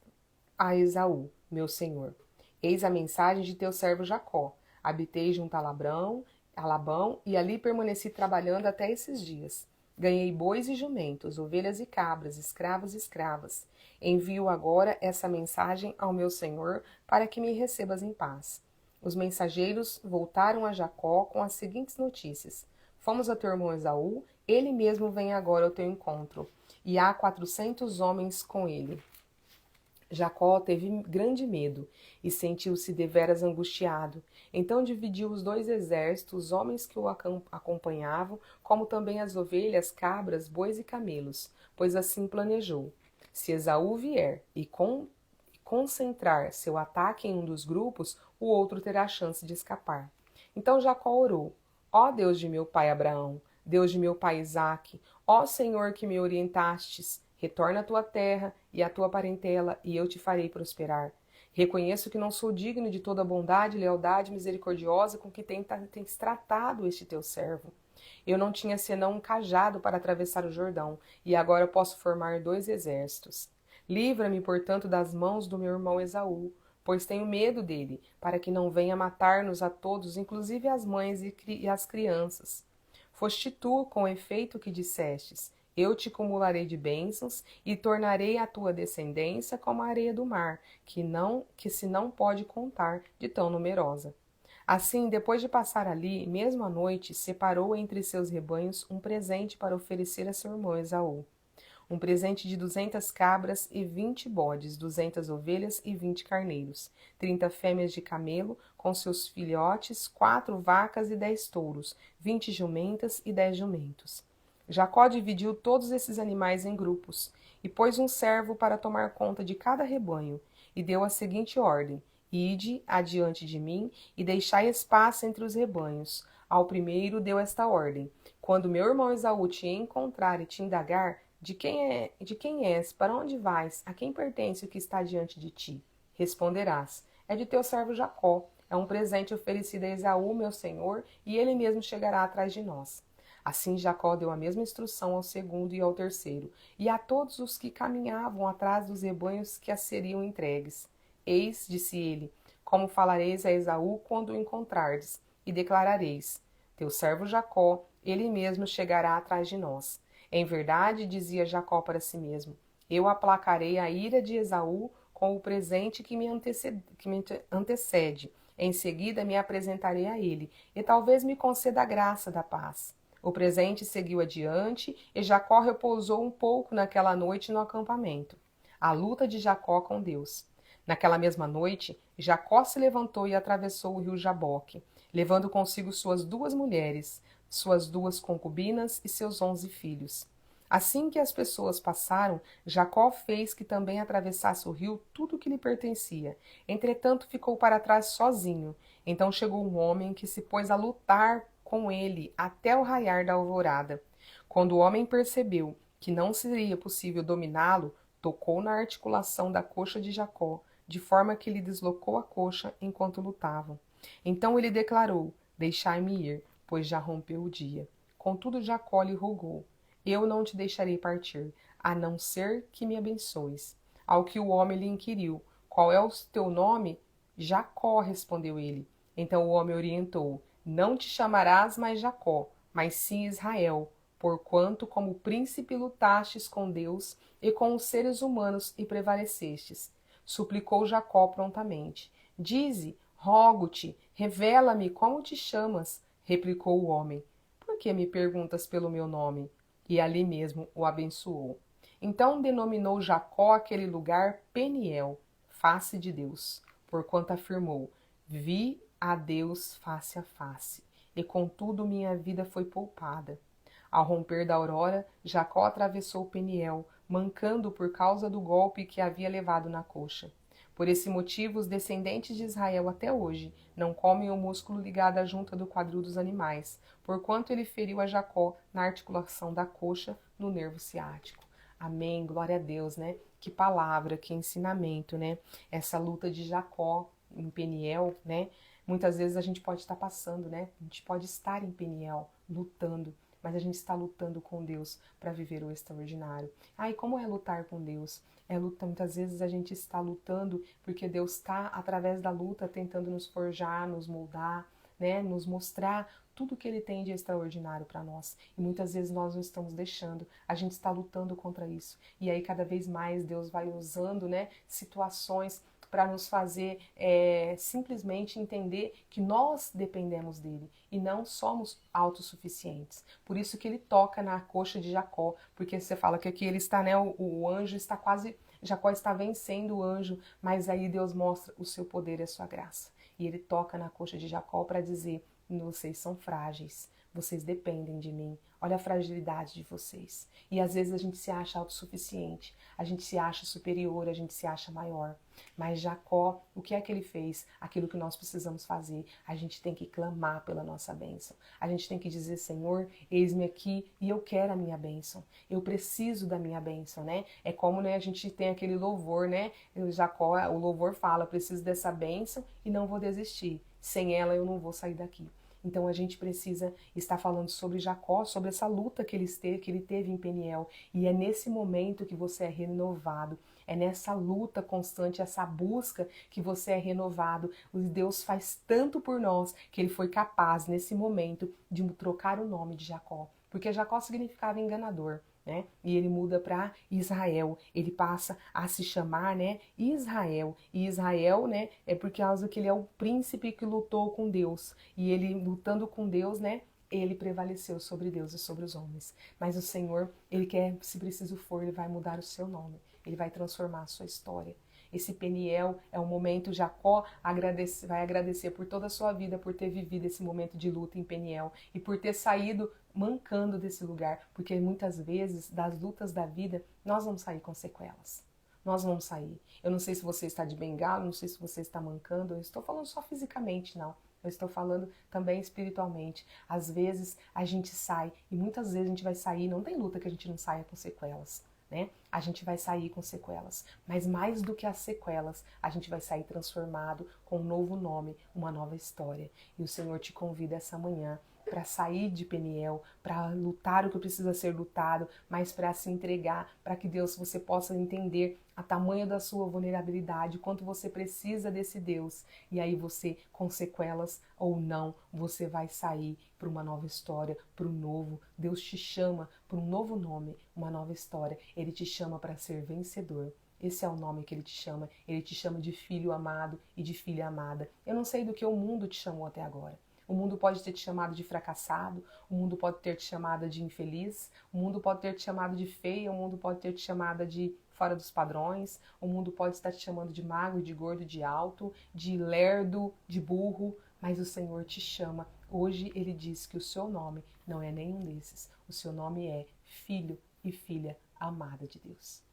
a Esaú, meu senhor: Eis a mensagem de teu servo Jacó. Habitei junto a Labão e ali permaneci trabalhando até esses dias. Ganhei bois e jumentos, ovelhas e cabras, escravos e escravas. Envio agora essa mensagem ao meu senhor para que me recebas em paz. Os mensageiros voltaram a Jacó com as seguintes notícias: Fomos a teu irmão Esaú, ele mesmo vem agora ao teu encontro, e há 400 homens com ele. Jacó teve grande medo e sentiu-se deveras angustiado. Então dividiu os dois exércitos, os homens que o acompanhavam, como também as ovelhas, cabras, bois e camelos, pois assim planejou: se Esaú vier e concentrar seu ataque em um dos grupos, o outro terá chance de escapar. Então Jacó orou: Ó Deus de meu pai Abraão, Deus de meu pai Isaque, ó Senhor que me orientastes, retorna à tua terra e à tua parentela, e eu te farei prosperar. Reconheço que não sou digno de toda a bondade, lealdade misericordiosa com que tens tratado este teu servo. Eu não tinha senão um cajado para atravessar o Jordão, e agora posso formar 2 exércitos. Livra-me, portanto, das mãos do meu irmão Esaú, pois tenho medo dele, para que não venha matar-nos a todos, inclusive as mães e as crianças. Foste tu, com efeito, que dissestes: Eu te cumularei de bênçãos e tornarei a tua descendência como a areia do mar, que se não pode contar, de tão numerosa. Assim, depois de passar ali, mesmo à noite, separou entre seus rebanhos um presente para oferecer a seu irmão Esaú. Um presente de 200 cabras e 20 bodes, 200 ovelhas e 20 carneiros, 30 fêmeas de camelo com seus filhotes, 4 vacas e 10 touros, 20 jumentas e 10 jumentos. Jacó dividiu todos esses animais em grupos, e pôs um servo para tomar conta de cada rebanho, e deu a seguinte ordem: Ide adiante de mim, e deixai espaço entre os rebanhos. Ao primeiro deu esta ordem: Quando meu irmão Esaú te encontrar e te indagar, de quem és, para onde vais, a quem pertence o que está diante de ti? Responderás: É de teu servo Jacó, é um presente oferecido a Esaú, meu senhor, e ele mesmo chegará atrás de nós. Assim Jacó deu a mesma instrução ao segundo e ao terceiro, e a todos os que caminhavam atrás dos rebanhos que as seriam entregues. Eis, disse ele, como falareis a Esaú quando o encontrardes, e declarareis: Teu servo Jacó, ele mesmo chegará atrás de nós. Em verdade, dizia Jacó para si mesmo, eu aplacarei a ira de Esaú com o presente que me antecede. Em seguida me apresentarei a ele, e talvez me conceda a graça da paz. O presente seguiu adiante, e Jacó repousou um pouco naquela noite no acampamento. A luta de Jacó com Deus. Naquela mesma noite, Jacó se levantou e atravessou o rio Jaboque, levando consigo suas 2 mulheres, suas 2 concubinas e seus 11 filhos. Assim que as pessoas passaram, Jacó fez que também atravessasse o rio tudo o que lhe pertencia. Entretanto, ficou para trás sozinho. Então chegou um homem que se pôs a lutar com ele até o raiar da alvorada. Quando o homem percebeu que não seria possível dominá-lo, tocou na articulação da coxa de Jacó, de forma que lhe deslocou a coxa enquanto lutavam. Então ele declarou: deixai-me ir, pois já rompeu o dia. Contudo Jacó lhe rogou: eu não te deixarei partir, a não ser que me abençoes. Ao que o homem lhe inquiriu: qual é o teu nome? Jacó, respondeu ele. Então o homem orientou: não te chamarás mais Jacó, mas sim Israel, porquanto como príncipe lutastes com Deus e com os seres humanos e prevalecestes. Suplicou Jacó prontamente. Dize, rogo-te, revela-me como te chamas, replicou o homem. Por que me perguntas pelo meu nome? E ali mesmo o abençoou. Então denominou Jacó aquele lugar Peniel, face de Deus, porquanto afirmou: vi a Deus face a face, e contudo minha vida foi poupada. Ao romper da aurora, Jacó atravessou Peniel, mancando por causa do golpe que havia levado na coxa. Por esse motivo, os descendentes de Israel até hoje não comem o músculo ligado à junta do quadril dos animais, porquanto ele feriu a Jacó na articulação da coxa, no nervo ciático. Amém, glória a Deus, né? Que palavra, que ensinamento, né? Essa luta de Jacó em Peniel, né? Muitas vezes a gente pode estar passando, né? A gente pode estar em Peniel, lutando, mas a gente está lutando com Deus para viver o extraordinário. Ah, e como é lutar com Deus? É luta, muitas vezes a gente está lutando porque Deus está, através da luta, tentando nos forjar, nos moldar, né? Nos mostrar tudo que Ele tem de extraordinário para nós. E muitas vezes nós não estamos deixando, a gente está lutando contra isso. E aí cada vez mais Deus vai usando, né, situações para nos fazer simplesmente entender que nós dependemos dele e não somos autossuficientes. Por isso que ele toca na coxa de Jacó, porque você fala que aqui ele está, né, o anjo está quase, Jacó está vencendo o anjo, mas aí Deus mostra o seu poder e a sua graça. E ele toca na coxa de Jacó para dizer: vocês são frágeis, vocês dependem de mim. Olha a fragilidade de vocês. E às vezes a gente se acha autossuficiente, a gente se acha superior, a gente se acha maior. Mas Jacó, o que é que ele fez? Aquilo que nós precisamos fazer. A gente tem que clamar pela nossa bênção. A gente tem que dizer: Senhor, eis-me aqui e eu quero a minha bênção. Eu preciso da minha bênção, né? É como, né, a gente tem aquele louvor, né? Jacó, o louvor fala: preciso dessa bênção e não vou desistir. Sem ela eu não vou sair daqui. Então a gente precisa estar falando sobre Jacó, sobre essa luta que ele teve em Peniel. E é nesse momento que você é renovado. É nessa luta constante, essa busca que você é renovado. O Deus faz tanto por nós que ele foi capaz, nesse momento, de trocar o nome de Jacó. Porque Jacó significava enganador, né? E ele muda para Israel. Ele passa a se chamar, né, Israel. E Israel, né, é por causa que ele é o príncipe que lutou com Deus. E ele lutando com Deus, né, ele prevaleceu sobre Deus e sobre os homens. Mas o Senhor, ele quer, se preciso for, ele vai mudar o seu nome. Ele vai transformar a sua história. Esse Peniel é um momento, Jacó vai agradecer por toda a sua vida, por ter vivido esse momento de luta em Peniel e por ter saído mancando desse lugar, porque muitas vezes das lutas da vida nós vamos sair com sequelas. Nós vamos sair. Eu não sei se você está de bengala, não sei se você está mancando, eu estou falando só fisicamente, não. Eu estou falando também espiritualmente. Às vezes a gente sai e muitas vezes a gente vai sair, não tem luta que a gente não saia com sequelas. Né? A gente vai sair com sequelas, mas mais do que as sequelas, a gente vai sair transformado com um novo nome, uma nova história. E o Senhor te convida essa manhã para sair de Peniel, para lutar o que precisa ser lutado, mas para se entregar, para que Deus, você possa entender a tamanho da sua vulnerabilidade, quanto você precisa desse Deus. E aí você, com sequelas ou não, você vai sair para uma nova história, para um novo. Deus te chama para um novo nome, uma nova história. Ele te chama para ser vencedor. Esse é o nome que ele te chama. Ele te chama de filho amado e de filha amada. Eu não sei do que o mundo te chamou até agora. O mundo pode ter te chamado de fracassado, o mundo pode ter te chamado de infeliz, o mundo pode ter te chamado de feia, o mundo pode ter te chamado de fora dos padrões, o mundo pode estar te chamando de magro, de gordo, de alto, de lerdo, de burro, mas o Senhor te chama. Hoje ele diz que o seu nome não é nenhum desses. O seu nome é filho e filha amada de Deus.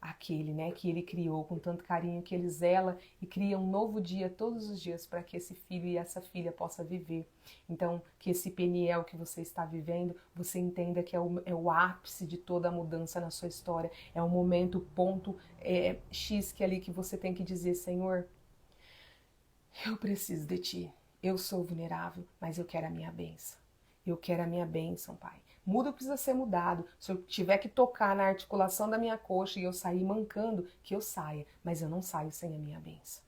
Aquele, né, que ele criou com tanto carinho, que ele zela e cria um novo dia todos os dias para que esse filho e essa filha possa viver. Então, que esse Peniel que você está vivendo, você entenda que é o ápice de toda a mudança na sua história. É o momento, ponto X que ali que você tem que dizer, Senhor, eu preciso de Ti. Eu sou vulnerável, mas eu quero a minha bênção. Eu quero a minha bênção, Pai. Muda o que precisa ser mudado. Se eu tiver que tocar na articulação da minha coxa e eu sair mancando, que eu saia. Mas eu não saio sem a minha bênção.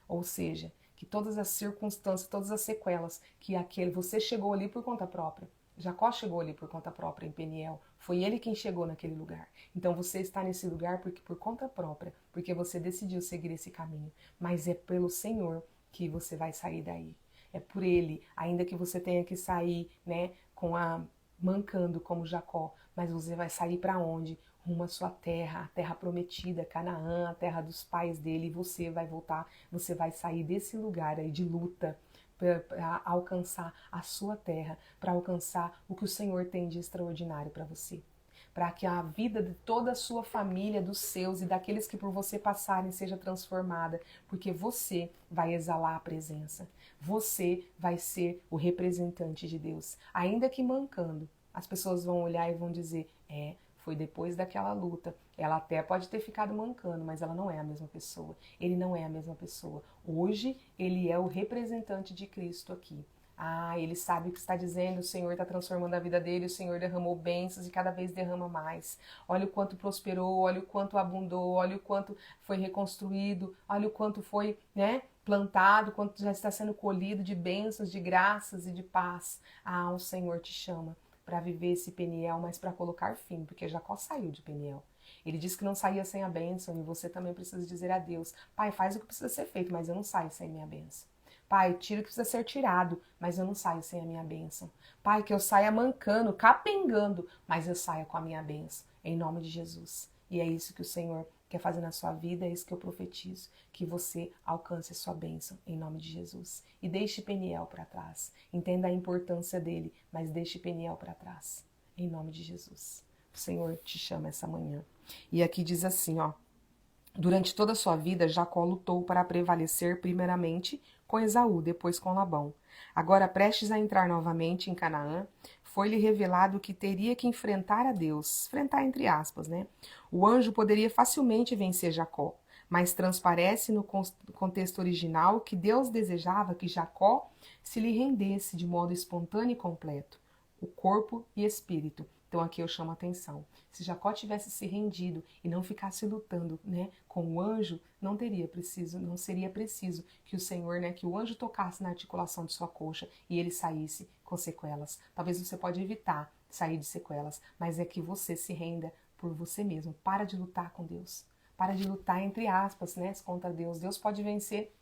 Ou seja, que todas as circunstâncias, todas as sequelas, que você chegou ali por conta própria. Jacó chegou ali por conta própria em Peniel. Foi ele quem chegou naquele lugar. Então você está nesse lugar porque por conta própria, porque você decidiu seguir esse caminho. Mas é pelo Senhor que você vai sair daí. É por ele, ainda que você tenha que sair, né, mancando como Jacó, mas você vai sair para onde? Rumo à sua terra, a terra prometida, Canaã, a terra dos pais dele, e você vai voltar, você vai sair desse lugar aí de luta para alcançar a sua terra, para alcançar o que o Senhor tem de extraordinário para você. Para que a vida de toda a sua família, dos seus e daqueles que por você passarem seja transformada, porque você vai exalar a presença. Você vai ser o representante de Deus. Ainda que mancando, as pessoas vão olhar e vão dizer, foi depois daquela luta. Ela até pode ter ficado mancando, mas ela não é a mesma pessoa. Ele não é a mesma pessoa. Hoje, ele é o representante de Cristo aqui. Ele sabe o que está dizendo, o Senhor está transformando a vida dele, o Senhor derramou bênçãos e cada vez derrama mais. Olha o quanto prosperou, olha o quanto abundou, olha o quanto foi reconstruído, olha o quanto foi, né, plantado, quanto já está sendo colhido de bênçãos, de graças e de paz. O Senhor te chama para viver esse Peniel, mas para colocar fim, porque Jacó saiu de Peniel. Ele disse que não saía sem a bênção e você também precisa dizer a Deus, Pai, faz o que precisa ser feito, mas eu não saio sem minha bênção. Pai, tira o que precisa ser tirado, mas eu não saio sem a minha bênção. Pai, que eu saia mancando, capengando, mas eu saia com a minha bênção, em nome de Jesus. E é isso que o Senhor quer fazer na sua vida, é isso que eu profetizo, que você alcance a sua bênção, em nome de Jesus. E deixe Peniel para trás. Entenda a importância dele, mas deixe Peniel para trás, em nome de Jesus. O Senhor te chama essa manhã. E aqui diz assim, ó. Durante toda a sua vida, Jacó lutou para prevalecer primeiramente com Esaú, depois com Labão. Agora, prestes a entrar novamente em Canaã, foi-lhe revelado que teria que enfrentar a Deus. Enfrentar entre aspas, né? O anjo poderia facilmente vencer Jacó, mas transparece no contexto original que Deus desejava que Jacó se lhe rendesse de modo espontâneo e completo, o corpo e espírito. Então aqui eu chamo a atenção. Se Jacó tivesse se rendido e não ficasse lutando, né, com o anjo, não seria preciso que o Senhor, né, que o anjo tocasse na articulação de sua coxa e ele saísse com sequelas. Talvez você pode evitar sair de sequelas, mas é que você se renda por você mesmo. Para de lutar com Deus. Para de lutar, entre aspas, né, contra Deus. Deus pode vencer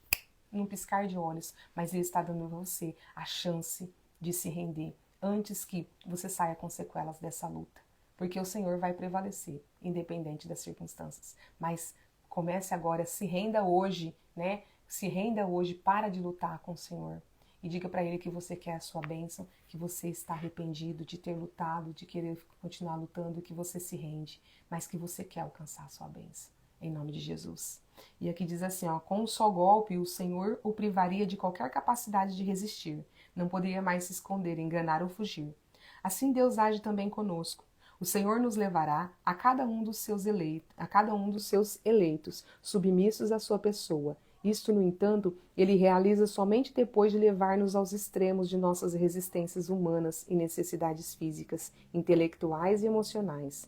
num piscar de olhos, mas Ele está dando a você a chance de se render antes que você saia com sequelas dessa luta. Porque o Senhor vai prevalecer, independente das circunstâncias. Mas comece agora, se renda hoje, né? Se renda hoje, para de lutar com o Senhor. E diga para Ele que você quer a sua bênção, que você está arrependido de ter lutado, de querer continuar lutando, que você se rende, mas que você quer alcançar a sua bênção. Em nome de Jesus. E aqui diz assim, ó, com um só golpe o Senhor o privaria de qualquer capacidade de resistir. Não poderia mais se esconder, enganar ou fugir. Assim Deus age também conosco. O Senhor nos levará a cada um dos seus eleitos, submissos à sua pessoa, Isto, no entanto, ele realiza somente depois de levar-nos aos extremos de nossas resistências humanas e necessidades físicas, intelectuais e emocionais.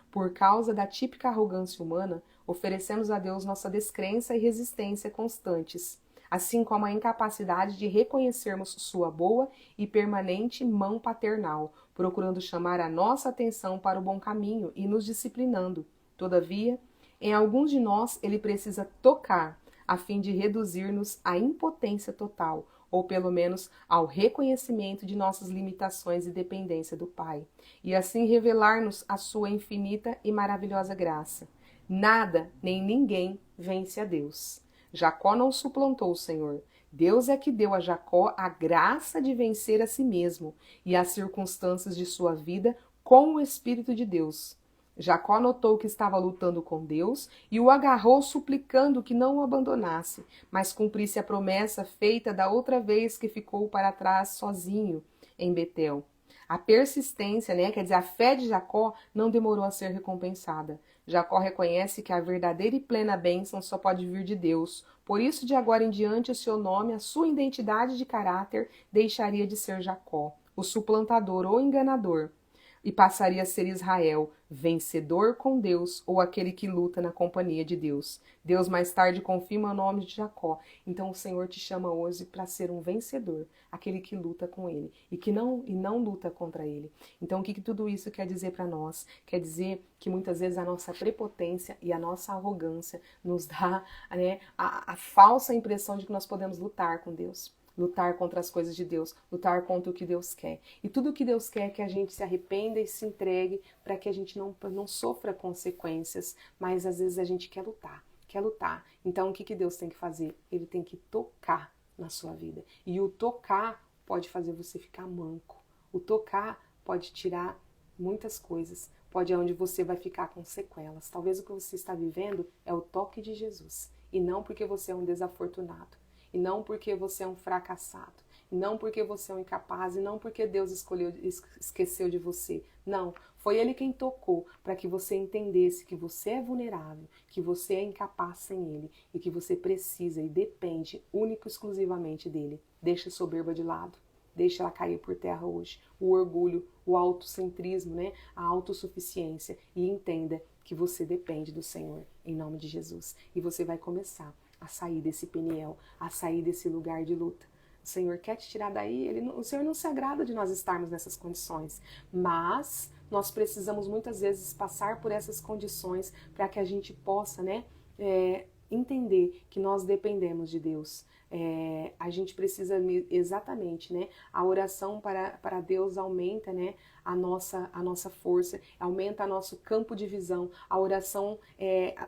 Por causa da típica arrogância humana, oferecemos a Deus nossa descrença e resistência constantes, assim como a incapacidade de reconhecermos sua boa e permanente mão paternal, procurando chamar a nossa atenção para o bom caminho e nos disciplinando. Todavia, em alguns de nós ele precisa tocar, a fim de reduzir-nos à impotência total, ou pelo menos ao reconhecimento de nossas limitações e dependência do Pai, e assim revelar-nos a sua infinita e maravilhosa graça. Nada nem ninguém vence a Deus. Jacó não suplantou o Senhor. Deus é que deu a Jacó a graça de vencer a si mesmo e as circunstâncias de sua vida com o Espírito de Deus. Jacó notou que estava lutando com Deus e o agarrou suplicando que não o abandonasse, mas cumprisse a promessa feita da outra vez que ficou para trás sozinho em Betel. A persistência, quer dizer, a fé de Jacó não demorou a ser recompensada. Jacó reconhece que a verdadeira e plena bênção só pode vir de Deus. Por isso, de agora em diante, o seu nome, a sua identidade de caráter, deixaria de ser Jacó, o suplantador ou enganador, e passaria a ser Israel, vencedor com Deus, ou aquele que luta na companhia de Deus. Deus mais tarde confirma o nome de Jacó. Então o Senhor te chama hoje para ser um vencedor, aquele que luta com Ele e não luta contra Ele. Então o que tudo isso quer dizer para nós? Quer dizer que muitas vezes a nossa prepotência e a nossa arrogância nos dá a falsa impressão de que nós podemos lutar com Deus. Lutar contra as coisas de Deus, lutar contra o que Deus quer. E tudo o que Deus quer é que a gente se arrependa e se entregue para que a gente não sofra consequências, mas às vezes a gente quer lutar. Então o que Deus tem que fazer? Ele tem que tocar na sua vida. E o tocar pode fazer você ficar manco. O tocar pode tirar muitas coisas. Pode onde você vai ficar com sequelas. Talvez o que você está vivendo é o toque de Jesus. E não porque você é um desafortunado. E não porque você é um fracassado, e não porque você é um incapaz, e não porque Deus esqueceu de você. Não, foi Ele quem tocou para que você entendesse que você é vulnerável, que você é incapaz sem Ele e que você precisa e depende único e exclusivamente dEle. Deixa a soberba de lado. Deixa ela cair por terra hoje. O orgulho, o autocentrismo, a autossuficiência. E entenda que você depende do Senhor, em nome de Jesus. E você vai começar a sair desse Peniel, a sair desse lugar de luta. O Senhor quer te tirar daí, o Senhor não se agrada de nós estarmos nessas condições, mas nós precisamos muitas vezes passar por essas condições para que a gente possa, entender que nós dependemos de Deus. A gente precisa exatamente, a oração para Deus aumenta, a nossa força, aumenta nosso campo de visão. A oração,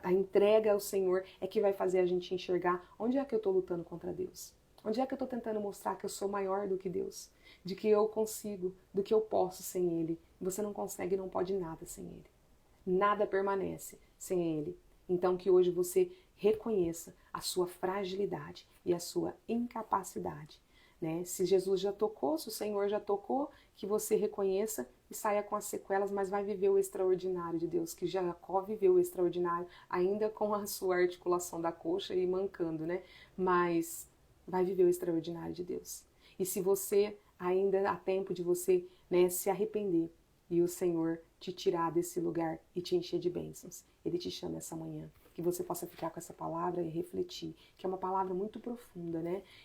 a entrega ao Senhor é que vai fazer a gente enxergar onde é que eu estou lutando contra Deus. Onde é que eu estou tentando mostrar que eu sou maior do que Deus, de que eu consigo, do que eu posso sem Ele. Você não consegue e não pode nada sem Ele. Nada permanece sem Ele. Então que hoje você reconheça a sua fragilidade e a sua incapacidade. Se Jesus já tocou, se o Senhor já tocou, que você reconheça e saia com as sequelas, mas vai viver o extraordinário de Deus, que Jacó viveu o extraordinário, ainda com a sua articulação da coxa e mancando, mas vai viver o extraordinário de Deus. E se você ainda há tempo de você se arrepender e o Senhor te tirar desse lugar e te encher de bênçãos, Ele te chama essa manhã. Que você possa ficar com essa palavra e refletir, que é uma palavra muito profunda,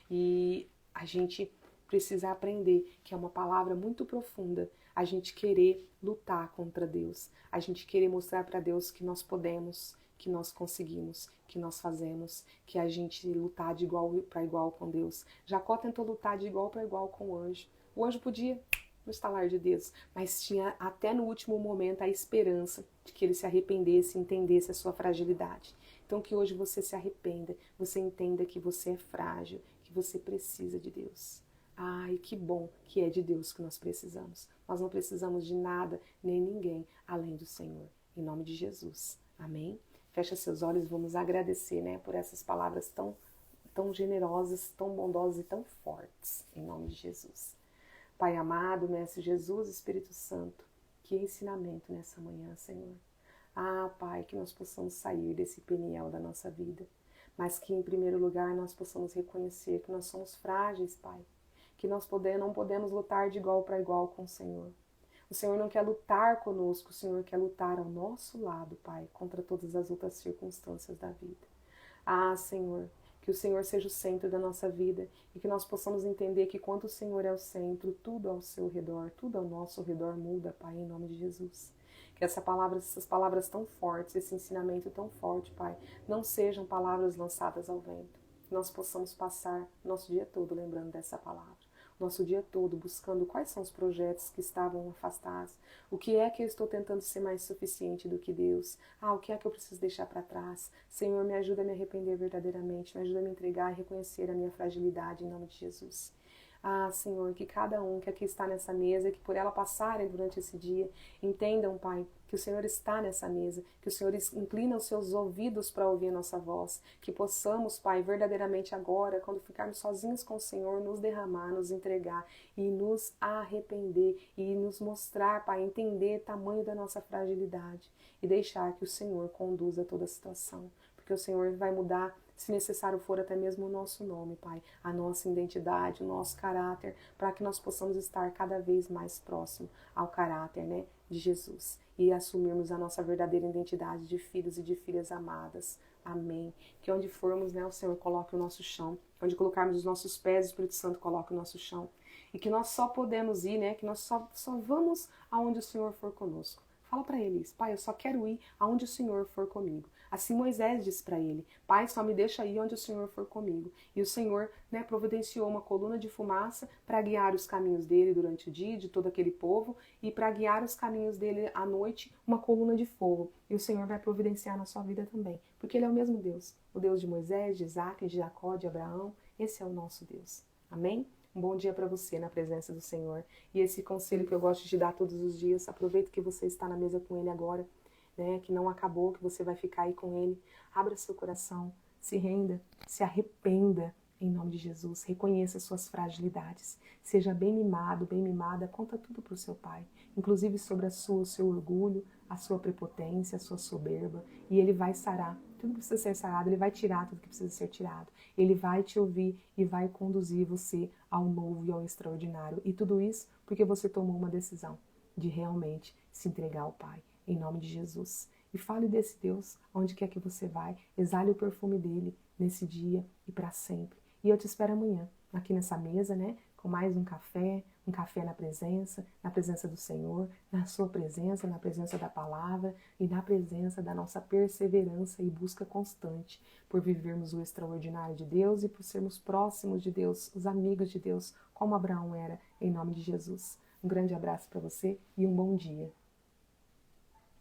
E a gente precisa aprender que é uma palavra muito profunda, a gente querer lutar contra Deus, a gente querer mostrar para Deus que nós podemos, que nós conseguimos, que nós fazemos, que a gente lutar de igual para igual com Deus. Jacó tentou lutar de igual para igual com o anjo. O anjo podia no estalar de dedos, mas tinha até no último momento a esperança de que ele se arrependesse e entendesse a sua fragilidade. Então que hoje você se arrependa, você entenda que você é frágil, que você precisa de Deus. Ai, que bom que é de Deus que nós precisamos. Nós não precisamos de nada, nem ninguém, além do Senhor. Em nome de Jesus. Amém? Fecha seus olhos, vamos agradecer, por essas palavras tão generosas, tão bondosas e tão fortes. Em nome de Jesus. Pai amado, Mestre Jesus, Espírito Santo, que ensinamento nessa manhã, Senhor. Pai, que nós possamos sair desse Peniel da nossa vida, mas que em primeiro lugar nós possamos reconhecer que nós somos frágeis, Pai, que nós não podemos lutar de igual para igual com o Senhor. O Senhor não quer lutar conosco, o Senhor quer lutar ao nosso lado, Pai, contra todas as outras circunstâncias da vida. Ah, Senhor, que o Senhor seja o centro da nossa vida e que nós possamos entender que quando o Senhor é o centro, tudo ao seu redor, tudo ao nosso redor muda, Pai, em nome de Jesus. Que essas palavras tão fortes, esse ensinamento tão forte, Pai, não sejam palavras lançadas ao vento. Que nós possamos passar nosso dia todo lembrando dessa palavra. Nosso dia todo buscando quais são os projetos que estavam afastados. O que é que eu estou tentando ser mais suficiente do que Deus? O que é que eu preciso deixar para trás? Senhor, me ajuda a me arrepender verdadeiramente. Me ajuda a me entregar e reconhecer a minha fragilidade em nome de Jesus. Senhor, que cada um que aqui está nessa mesa, que por ela passarem durante esse dia, entendam, Pai, que o Senhor está nessa mesa, que o Senhor inclina os seus ouvidos para ouvir a nossa voz, que possamos, Pai, verdadeiramente agora, quando ficarmos sozinhos com o Senhor, nos derramar, nos entregar e nos arrepender e nos mostrar, Pai, entender o tamanho da nossa fragilidade e deixar que o Senhor conduza toda a situação, porque o Senhor vai mudar, se necessário for, até mesmo o nosso nome, Pai, a nossa identidade, o nosso caráter, para que nós possamos estar cada vez mais próximo ao caráter, né, de Jesus e assumirmos a nossa verdadeira identidade de filhos e de filhas amadas. Amém. Que onde formos, né, o Senhor coloque o nosso chão, onde colocarmos os nossos pés, o Espírito Santo coloque o nosso chão. E que nós só podemos ir, né, que nós só vamos aonde o Senhor for conosco. Fala para eles, Pai, eu só quero ir aonde o Senhor for comigo. Assim Moisés disse para ele, Pai, só me deixa ir onde o Senhor for comigo. E o Senhor, né, providenciou uma coluna de fumaça para guiar os caminhos dele durante o dia, de todo aquele povo, e para guiar os caminhos dele à noite, uma coluna de fogo. E o Senhor vai providenciar na sua vida também, porque Ele é o mesmo Deus. O Deus de Moisés, de Isaac, de Jacó, de Abraão, esse é o nosso Deus. Amém? Um bom dia para você na presença do Senhor. E esse conselho que eu gosto de dar todos os dias, aproveita que você está na mesa com Ele agora, né, que não acabou, que você vai ficar aí com Ele. Abra seu coração, se renda, se arrependa em nome de Jesus. Reconheça suas fragilidades. Seja bem mimado, bem mimada, conta tudo para o seu Pai, inclusive sobre o seu orgulho, a sua prepotência, a sua soberba, e Ele vai sarar. Tudo que precisa ser sarado, Ele vai tirar tudo que precisa ser tirado. Ele vai te ouvir e vai conduzir você ao novo e ao extraordinário. E tudo isso porque você tomou uma decisão de realmente se entregar ao Pai, em nome de Jesus. E fale desse Deus, onde quer que você vai, exale o perfume dele nesse dia e para sempre. E eu te espero amanhã, aqui nessa mesa, né, com mais um café na presença do Senhor, na sua presença, na presença da palavra e na presença da nossa perseverança e busca constante por vivermos o extraordinário de Deus e por sermos próximos de Deus, os amigos de Deus, como Abraão era, em nome de Jesus. Um grande abraço para você e um bom dia.